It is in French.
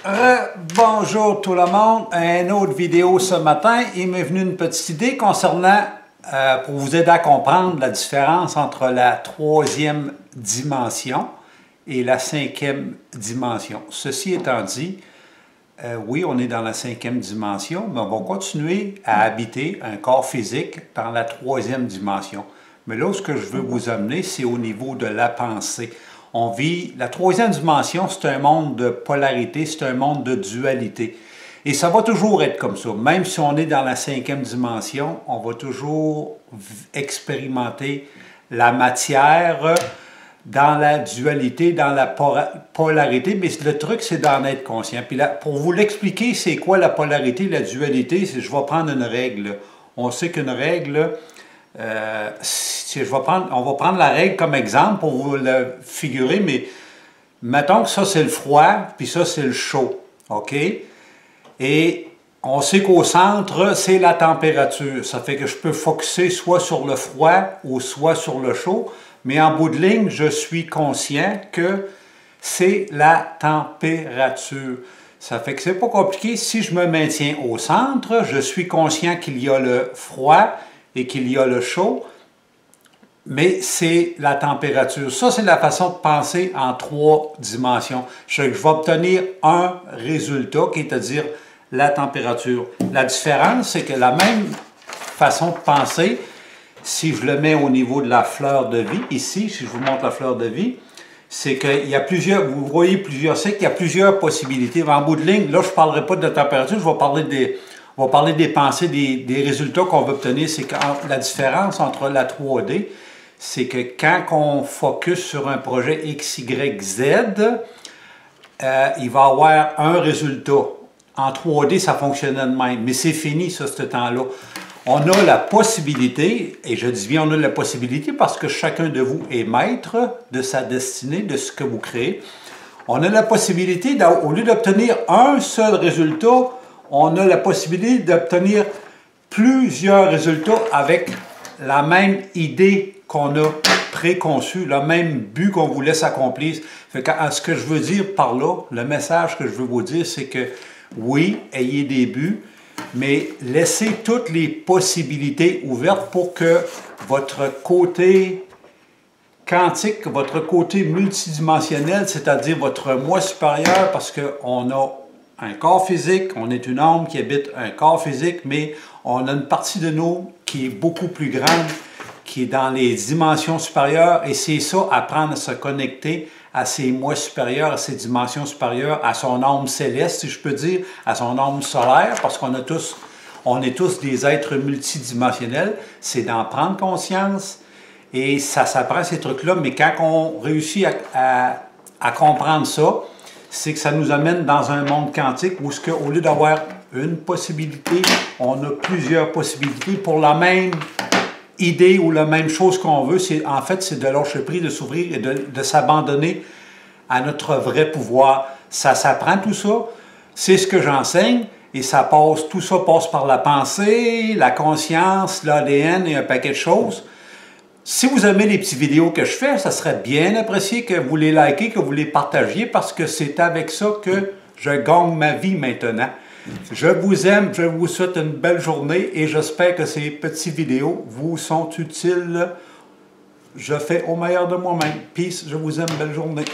Bonjour tout le monde, une autre vidéo ce matin. Il m'est venu une petite idée concernant, pour vous aider à comprendre la différence entre la troisième dimension et la cinquième dimension. Ceci étant dit, oui, on est dans la cinquième dimension, mais on va continuer à habiter un corps physique dans la troisième dimension. Mais là, ce que je veux vous amener, c'est au niveau de la pensée. On vit, la troisième dimension, c'est un monde de polarité, c'est un monde de dualité. Et ça va toujours être comme ça. Même si on est dans la cinquième dimension, on va toujours expérimenter la matière dans la dualité, dans la polarité. Mais le truc, c'est d'en être conscient. Puis là, pour vous l'expliquer, c'est quoi la polarité, la dualité, je vais prendre une règle. On sait qu'une règle... on va prendre la règle comme exemple pour vous le figurer, mais mettons que ça c'est le froid, puis ça c'est le chaud, OK? Et on sait qu'au centre, c'est la température. Ça fait que je peux focusser soit sur le froid ou soit sur le chaud, mais en bout de ligne, je suis conscient que c'est la température. Ça fait que c'est pas compliqué. Si je me maintiens au centre, je suis conscient qu'il y a le froid et qu'il y a le chaud, mais c'est la température. Ça, c'est la façon de penser en trois dimensions. Je vais obtenir un résultat, qui est à dire la température. La différence, c'est que la même façon de penser, si je le mets au niveau de la fleur de vie, ici, si je vous montre la fleur de vie, c'est qu'il y a plusieurs, vous voyez plusieurs cycles, il y a plusieurs possibilités. En bout de ligne, là, je ne parlerai pas de la température, je vais parler des pensées, des résultats qu'on va obtenir. C'est que la différence entre la 3D, c'est que quand on focus sur un projet X, Y, Z, il va y avoir un résultat. En 3D, ça fonctionnait de même, mais c'est fini, ça, ce temps-là. On a la possibilité, et je dis bien on a la possibilité parce que chacun de vous est maître de sa destinée, de ce que vous créez. On a la possibilité, au lieu d'obtenir un seul résultat, on a la possibilité d'obtenir plusieurs résultats avec la même idée qu'on a préconçue, le même but qu'on vous laisse accomplir. Fait que, ce que je veux dire par là, le message que je veux vous dire, c'est que oui, ayez des buts, mais laissez toutes les possibilités ouvertes pour que votre côté quantique, votre côté multidimensionnel, c'est-à-dire votre moi supérieur, parce qu'on a un corps physique, on est une âme qui habite un corps physique, mais on a une partie de nous qui est beaucoup plus grande, qui est dans les dimensions supérieures, et c'est ça, apprendre à se connecter à ses moi supérieurs, à ses dimensions supérieures, à son âme céleste, si je peux dire, à son âme solaire, parce qu'on est tous des êtres multidimensionnels, c'est d'en prendre conscience, et ça s'apprend ces trucs-là, mais quand on réussit à comprendre ça, c'est que ça nous amène dans un monde quantique où, au lieu d'avoir une possibilité, on a plusieurs possibilités pour la même idée ou la même chose qu'on veut. En fait, c'est de lâcher prise, de s'ouvrir et de s'abandonner à notre vrai pouvoir. Ça s'apprend tout ça. C'est ce que j'enseigne et tout ça passe par la pensée, la conscience, l'ADN et un paquet de choses. Si vous aimez les petites vidéos que je fais, ça serait bien apprécié que vous les likez, que vous les partagiez, parce que c'est avec ça que je gagne ma vie maintenant. Je vous aime, je vous souhaite une belle journée et j'espère que ces petites vidéos vous sont utiles. Je fais au meilleur de moi-même. Peace, je vous aime, belle journée.